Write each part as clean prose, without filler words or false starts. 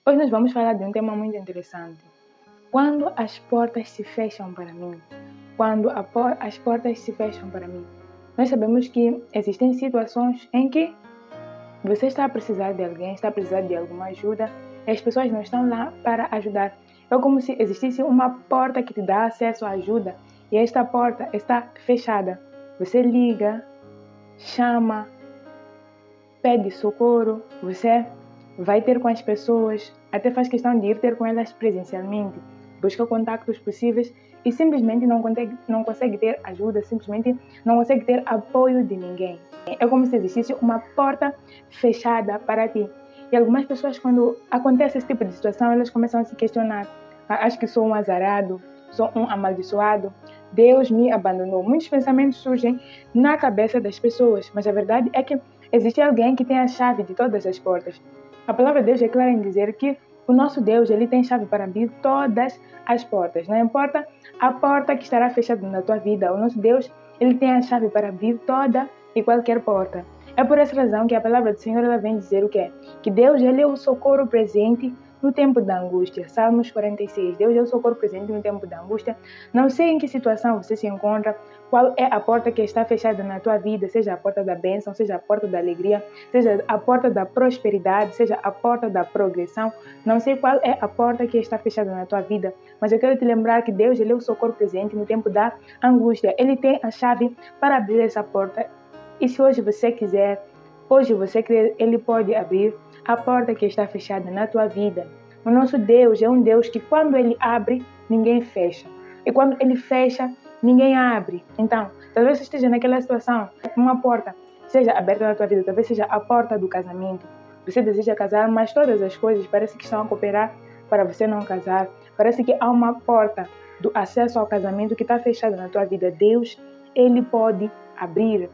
Hoje nós vamos falar de um tema muito interessante. Quando as portas se fecham para mim. Quando as portas se fecham para mim. Nós sabemos que existem situações em que você está a precisar de alguém, está a precisar de alguma ajuda e as pessoas não estão lá para ajudar. É como se existisse uma porta que te dá acesso à ajuda e esta porta está fechada. Você liga, chama, pede socorro, você vai ter com as pessoas, até faz questão de ir ter com elas presencialmente, busca contactos possíveis e simplesmente não consegue ter ajuda, simplesmente não consegue ter apoio de ninguém. É como se existisse uma porta fechada para ti. E algumas pessoas, quando acontece esse tipo de situação, elas começam a se questionar. Acho que sou um azarado, sou um amaldiçoado, Deus me abandonou. Muitos pensamentos surgem na cabeça das pessoas, mas a verdade é que existe alguém que tem a chave de todas as portas. A palavra de Deus é clara em dizer que o nosso Deus, ele tem chave para abrir todas as portas. Não importa a porta que estará fechada na tua vida, o nosso Deus, ele tem a chave para abrir toda e qualquer porta. É por essa razão que a palavra do Senhor ela vem dizer o quê? Que Deus, ele é o socorro presente no tempo da angústia. Salmos 46. Deus é o socorro presente no tempo da angústia. Não sei em que situação você se encontra, qual é a porta que está fechada na tua vida, seja a porta da bênção, seja a porta da alegria, seja a porta da prosperidade, seja a porta da progressão. Não sei qual é a porta que está fechada na tua vida, mas eu quero te lembrar que Deus, ele é o socorro presente no tempo da angústia. Ele tem a chave para abrir essa porta. E se hoje você quiser, hoje você crer, ele pode abrir a porta que está fechada na tua vida. O nosso Deus é um Deus que quando ele abre, ninguém fecha. E quando ele fecha, ninguém abre. Então, talvez você esteja naquela situação, uma porta seja aberta na tua vida, talvez seja a porta do casamento. Você deseja casar, mas todas as coisas parece que estão a cooperar para você não casar. Parece que há uma porta do acesso ao casamento que está fechada na tua vida. Deus, ele pode abrir.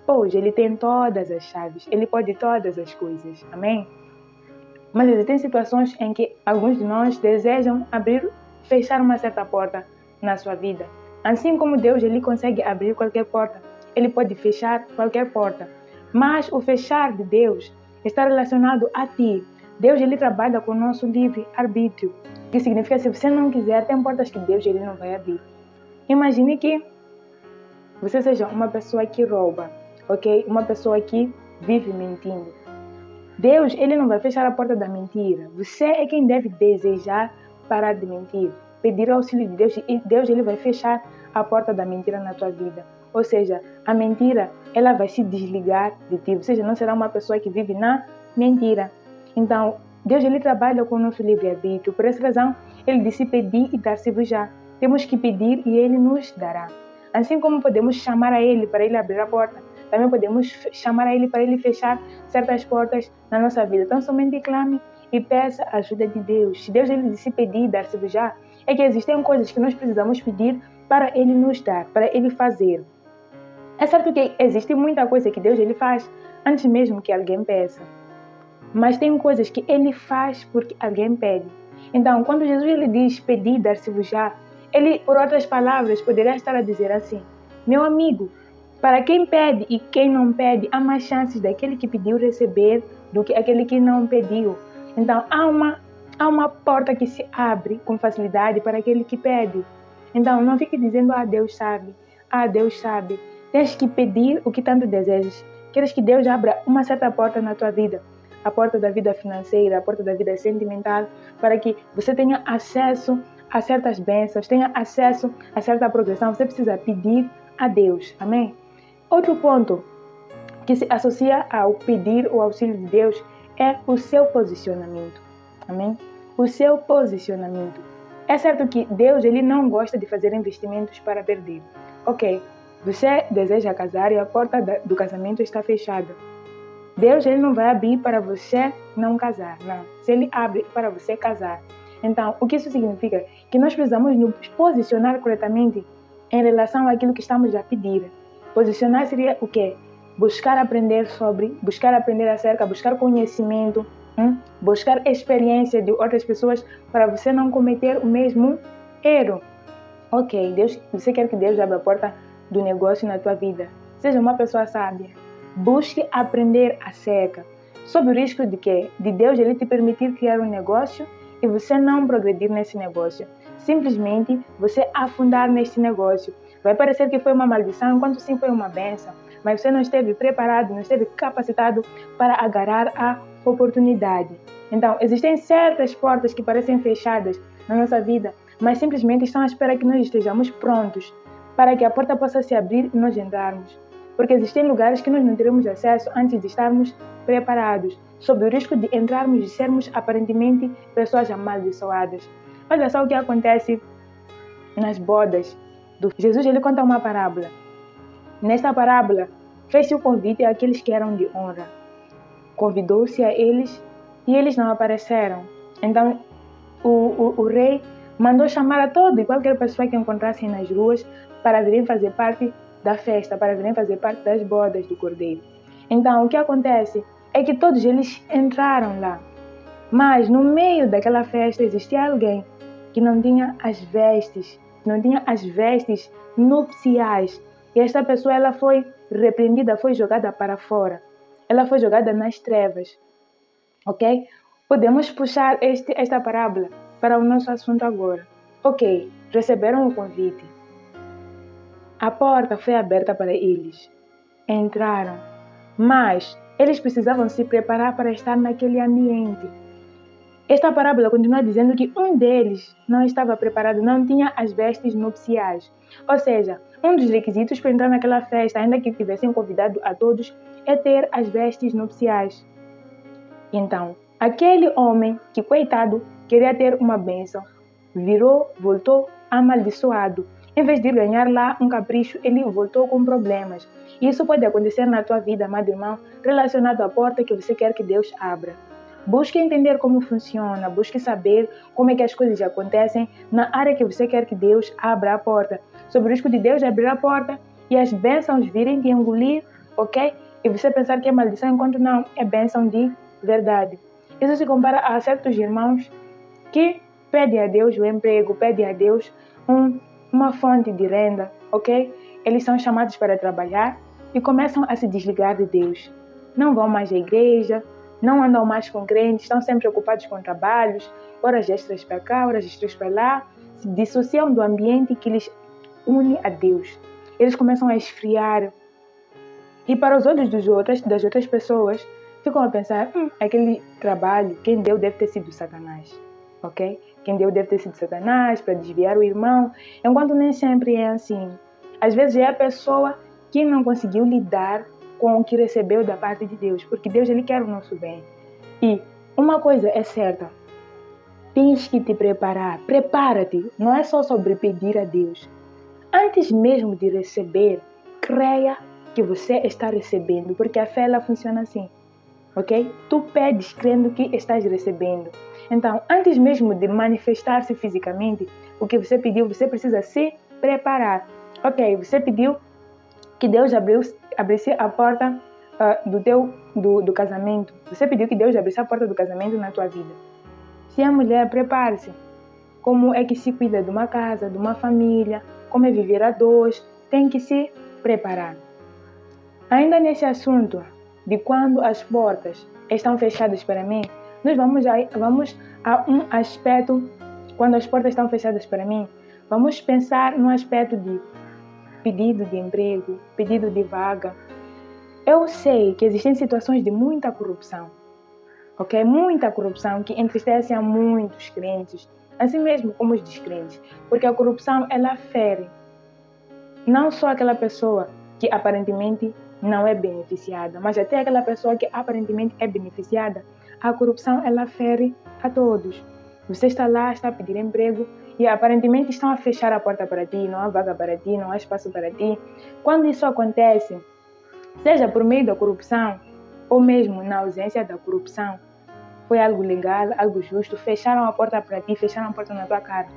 Pois ele tem todas as chaves, ele pode todas as coisas, amém? Mas existem situações em que alguns de nós desejam fechar uma certa porta na sua vida. Assim como Deus, ele consegue abrir qualquer porta, ele pode fechar qualquer porta. Mas o fechar de Deus está relacionado a ti. Deus, ele trabalha com o nosso livre-arbítrio. O que significa, se você não quiser, tem portas que Deus, ele não vai abrir. Imagine que você seja uma pessoa que rouba, ok? Uma pessoa que vive mentindo. Deus, ele não vai fechar a porta da mentira. Você é quem deve desejar parar de mentir. Pedir auxílio de Deus e Deus, ele vai fechar a porta da mentira na tua vida. Ou seja, a mentira, ela vai se desligar de ti. Ou seja, não será uma pessoa que vive na mentira. Então, Deus, ele trabalha com o nosso livre-arbítrio. Por essa razão, ele disse pedir e dar-se-vos-á. Temos que pedir e ele nos dará. Assim como podemos chamar a ele para ele abrir a porta, também podemos chamar a ele para ele fechar certas portas na nossa vida. Então somente clame e peça a ajuda de Deus. Se Deus ele disse pedir e dar-se-vos-á, é que existem coisas que nós precisamos pedir para ele nos dar, para ele fazer. É certo que existe muita coisa que Deus ele faz antes mesmo que alguém peça. Mas tem coisas que ele faz porque alguém pede. Então, quando Jesus ele diz pedir e dar-se-vos-á, ele, por outras palavras, poderia estar a dizer assim: meu amigo, para quem pede e quem não pede, há mais chances daquele que pediu receber do que aquele que não pediu. Então, há uma porta que se abre com facilidade para aquele que pede. Então, não fique dizendo, Deus sabe, Deus sabe. Tens que pedir o que tanto desejas. Queres que Deus abra uma certa porta na tua vida, a porta da vida financeira, a porta da vida sentimental, para que você tenha acesso a certas bênçãos, tenha acesso a certa progressão. Você precisa pedir a Deus, amém? Outro ponto que se associa ao pedir o auxílio de Deus é o seu posicionamento, amém? O seu posicionamento. É certo que Deus ele não gosta de fazer investimentos para perder. Ok, você deseja casar e a porta do casamento está fechada. Deus ele não vai abrir para você não casar, não. Se ele abre para você casar. Então, o que isso significa? Que nós precisamos nos posicionar corretamente em relação àquilo que estamos a pedir. Posicionar seria o quê? Buscar aprender sobre, buscar aprender acerca, buscar conhecimento, buscar experiência de outras pessoas para você não cometer o mesmo erro. Ok, Deus, você quer que Deus abra a porta do negócio na tua vida. Seja uma pessoa sábia. Busque aprender acerca. sob o risco de quê? De Deus ele te permitir criar um negócio e você não progredir nesse negócio. Simplesmente você afundar neste negócio. Vai parecer que foi uma maldição, enquanto sim foi uma bênção. Mas você não esteve preparado, não esteve capacitado para agarrar a oportunidade. Então, existem certas portas que parecem fechadas na nossa vida, mas simplesmente estão à espera que nós estejamos prontos para que a porta possa se abrir e nós entrarmos. Porque existem lugares que nós não teremos acesso antes de estarmos preparados, sob o risco de entrarmos e sermos aparentemente pessoas amaldiçoadas. Olha só o que acontece nas bodas. Jesus ele conta uma parábola. Nesta parábola, fez-se o convite àqueles que eram de honra. Convidou-se a eles e eles não apareceram. Então, o rei mandou chamar a toda e qualquer pessoa que encontrassem nas ruas para virem fazer parte da festa, para virem fazer parte das bodas do Cordeiro. Então, o que acontece é que todos eles entraram lá. Mas, no meio daquela festa, existia alguém que não tinha as vestes nupciais. E esta pessoa ela foi repreendida, foi jogada para fora. Ela foi jogada nas trevas. Ok? Podemos puxar esta parábola para o nosso assunto agora. Ok, receberam o convite. A porta foi aberta para eles. Entraram. Mas eles precisavam se preparar para estar naquele ambiente. Esta parábola continua dizendo que um deles não estava preparado, não tinha as vestes nupciais. Ou seja, um dos requisitos para entrar naquela festa, ainda que tivessem convidado a todos, é ter as vestes nupciais. Então, aquele homem que, coitado, queria ter uma bênção, voltou amaldiçoado. Em vez de ganhar lá um capricho, ele voltou com problemas. E isso pode acontecer na tua vida, amado irmão, relacionado à porta que você quer que Deus abra. Busque entender como funciona, busque saber como é que as coisas acontecem na área que você quer que Deus abra a porta. Sobre o risco de Deus abrir a porta e as bênçãos virem te engolir, ok? E você pensar que é maldição, enquanto não, é bênção de verdade. Isso se compara a certos irmãos que pedem a Deus o emprego, pedem a Deus uma fonte de renda, ok? Eles são chamados para trabalhar e começam a se desligar de Deus. Não vão mais à igreja, não andam mais com crentes, estão sempre ocupados com trabalhos, horas extras para cá, horas extras para lá, se dissociam do ambiente que lhes une a Deus. Eles começam a esfriar. E para os olhos das outras pessoas, ficam a pensar, aquele trabalho, quem deu deve ter sido Satanás, ok? Quem deu deve ter sido Satanás para desviar o irmão, enquanto nem sempre é assim. Às vezes é a pessoa que não conseguiu lidar com o que recebeu da parte de Deus, porque Deus ele quer o nosso bem. E uma coisa é certa, tens que te preparar, prepara-te, não é só sobre pedir a Deus. Antes mesmo de receber, creia que você está recebendo, porque a fé ela funciona assim, ok? Tu pedes crendo que estás recebendo. Então, antes mesmo de manifestar-se fisicamente, o que você pediu, você precisa se preparar. Ok, você pediu que Deus abrisse a porta do casamento. Você pediu que Deus abrisse a porta do casamento na tua vida. Se é mulher, prepare-se. Como é que se cuida de uma casa, de uma família, como é viver a dois, tem que se preparar. Ainda nesse assunto de quando as portas estão fechadas para mim, nós vamos a um aspecto, quando as portas estão fechadas para mim, vamos pensar no aspecto de pedido de emprego, pedido de vaga. Eu sei que existem situações de muita corrupção, ok? Muita corrupção que entristece a muitos crentes, assim mesmo como os descrentes, porque a corrupção ela fere não só aquela pessoa que aparentemente não é beneficiada, mas até aquela pessoa que aparentemente é beneficiada. A corrupção ela fere a todos. Você está lá, está a pedir emprego e aparentemente estão a fechar a porta para ti, não há vaga para ti, não há espaço para ti. Quando isso acontece, seja por meio da corrupção ou mesmo na ausência da corrupção, foi algo legal, algo justo, fecharam a porta para ti, fecharam a porta na tua cara.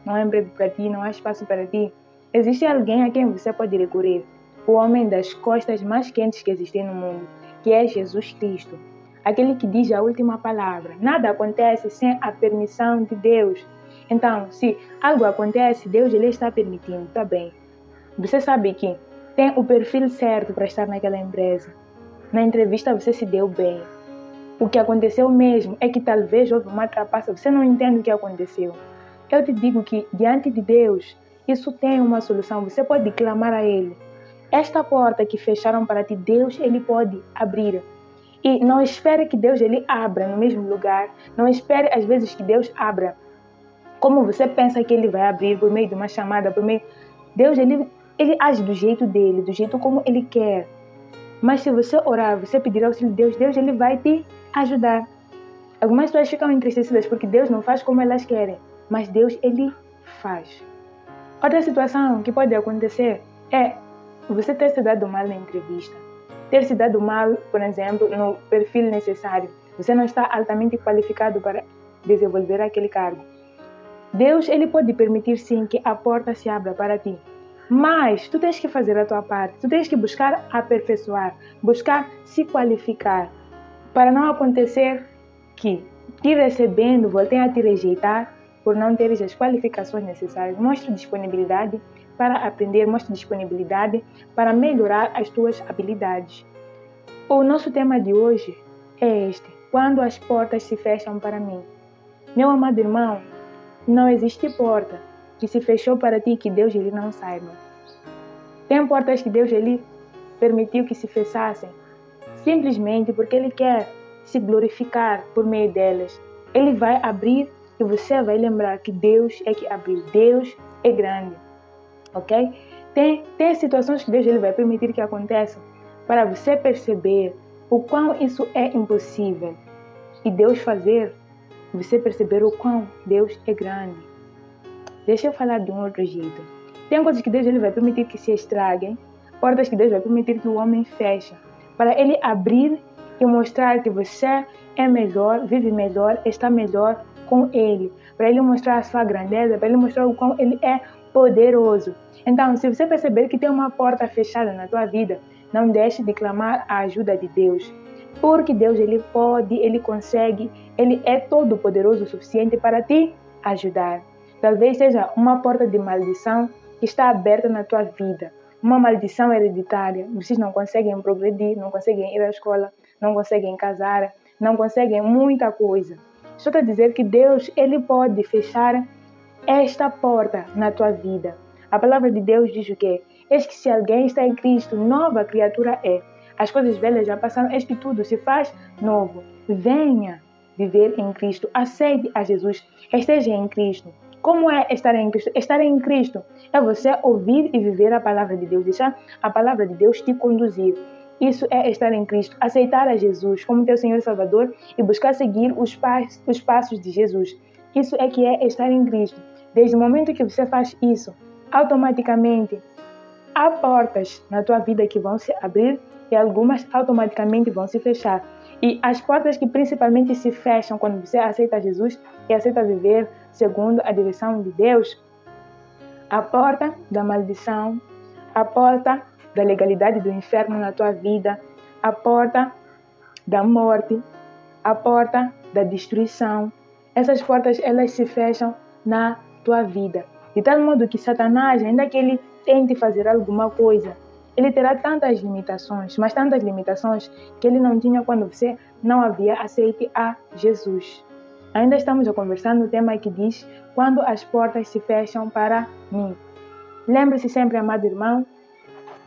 Não há emprego para ti, não há espaço para ti. Existe alguém a quem você pode recorrer, o homem das costas mais quentes que existem no mundo, que é Jesus Cristo. Aquele que diz a última palavra. Nada acontece sem a permissão de Deus. Então, se algo acontece, Deus ele está permitindo, tá bem. Você sabe que tem o perfil certo para estar naquela empresa. Na entrevista você se deu bem. o que aconteceu mesmo é que talvez houve uma trapaça, você não entende o que aconteceu. Eu te digo que diante de Deus, isso tem uma solução, você pode clamar a Ele. Esta porta que fecharam para ti, Deus, Ele pode abrir. E não espere que Deus Ele abra no mesmo lugar, não espere às vezes que Deus abra como você pensa que Ele vai abrir, por meio de uma chamada, por meio... Deus, Ele age do jeito dele, do jeito como Ele quer. Mas se você orar, você pedir auxílio de Deus, Deus Ele vai te ajudar. Algumas pessoas ficam entristecidas porque Deus não faz como elas querem, mas Deus Ele faz. Outra situação que pode acontecer é você ter se dado mal na entrevista. Ter se dado mal, por exemplo, no perfil necessário. Você não está altamente qualificado para desenvolver aquele cargo. Deus Ele pode permitir sim que a porta se abra para ti. Mas tu tens que fazer a tua parte, tu tens que buscar aperfeiçoar, buscar se qualificar, para não acontecer que, te recebendo, voltem a te rejeitar por não teres as qualificações necessárias. Mostre disponibilidade para aprender, mostre disponibilidade para melhorar as tuas habilidades. O nosso tema de hoje é este: quando as portas se fecham para mim. Meu amado irmão, não existe porta que se fechou para ti que Deus Ele não saiba. Tem portas que Deus Ele permitiu que se fechassem simplesmente porque Ele quer se glorificar por meio delas. Ele vai abrir e você vai lembrar que Deus é que abriu. Deus é grande, ok? Tem situações que Deus Ele vai permitir que aconteçam para você perceber o quão isso é impossível e Deus fazer você perceber o quão Deus é grande. Deixa eu falar de um outro jeito. Tem coisas que Deus Ele vai permitir que se estraguem, portas que Deus vai permitir que o homem feche, para Ele abrir e mostrar que você é melhor, vive melhor, está melhor com Ele, para Ele mostrar a sua grandeza, para Ele mostrar o quão Ele é poderoso. Então, se você perceber que tem uma porta fechada na tua vida, não deixe de clamar a ajuda de Deus, porque Deus Ele pode, Ele consegue, Ele é todo poderoso o suficiente para te ajudar. Talvez seja uma porta de maldição que está aberta na tua vida. Uma maldição hereditária. Vocês não conseguem progredir, não conseguem ir à escola, não conseguem casar, não conseguem muita coisa. Só para dizer que Deus Ele pode fechar esta porta na tua vida. A palavra de Deus diz o quê? Eis que se alguém está em Cristo, nova criatura é. As coisas velhas já passaram, eis que tudo se faz novo. Venha viver em Cristo. Aceite a Jesus. Esteja em Cristo. Como é estar em Cristo? Estar em Cristo é você ouvir e viver a palavra de Deus, deixar a palavra de Deus te conduzir. Isso é estar em Cristo, aceitar a Jesus como teu Senhor e Salvador e buscar seguir os passos de Jesus. Isso é que é estar em Cristo. Desde o momento que você faz isso, automaticamente há portas na tua vida que vão se abrir e algumas automaticamente vão se fechar. E as portas que principalmente se fecham quando você aceita Jesus e aceita viver segundo a direção de Deus, a porta da maldição, a porta da legalidade do inferno na tua vida, a porta da morte, a porta da destruição. Essas portas, elas se fecham na tua vida. De tal modo que Satanás, ainda que ele tente fazer alguma coisa, ele terá tantas limitações, mas tantas limitações que ele não tinha quando você não havia aceito a Jesus. Ainda estamos a conversar no tema que diz quando as portas se fecham para mim. Lembre-se sempre, amado irmão,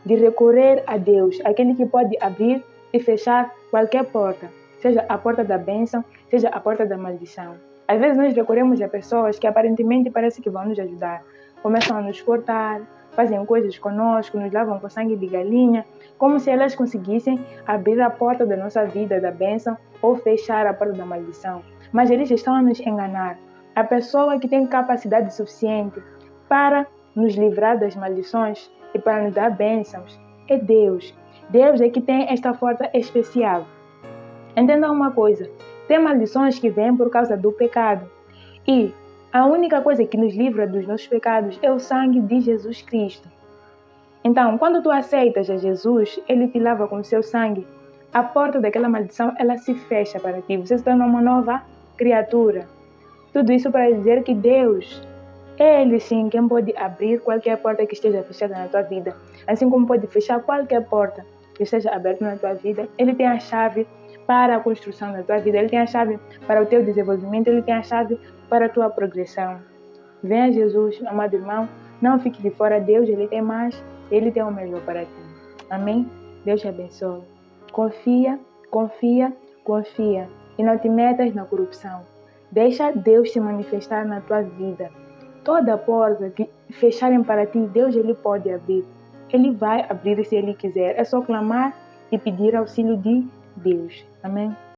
de recorrer a Deus, aquele que pode abrir e fechar qualquer porta, seja a porta da bênção, seja a porta da maldição. Às vezes nós recorremos a pessoas que aparentemente parece que vão nos ajudar, começam a nos cortar, fazem coisas conosco, nos lavam com sangue de galinha, como se elas conseguissem abrir a porta da nossa vida, da bênção, ou fechar a porta da maldição. Mas eles estão a nos enganar. A pessoa que tem capacidade suficiente para nos livrar das maldições e para nos dar bênçãos é Deus. Deus é que tem esta força especial. Entenda uma coisa, tem maldições que vêm por causa do pecado. E a única coisa que nos livra dos nossos pecados é o sangue de Jesus Cristo. Então, quando tu aceitas a Jesus, Ele te lava com o seu sangue. A porta daquela maldição, ela se fecha para ti. Você se torna uma nova criatura. Tudo isso para dizer que Deus, Ele sim, quem pode abrir qualquer porta que esteja fechada na tua vida. Assim como pode fechar qualquer porta que esteja aberta na tua vida. Ele tem a chave para a construção da tua vida, Ele tem a chave para o teu desenvolvimento, Ele tem a chave para a tua progressão. Venha Jesus, amado irmão, não fique de fora. Deus, Ele tem mais, Ele tem o melhor para ti. Amém? Deus te abençoe. Confia, confia, confia e não te metas na corrupção. Deixa Deus se manifestar na tua vida. Toda porta que fecharem para ti, Deus Ele pode abrir. Ele vai abrir se Ele quiser. É só clamar e pedir auxílio de Deus. Amém?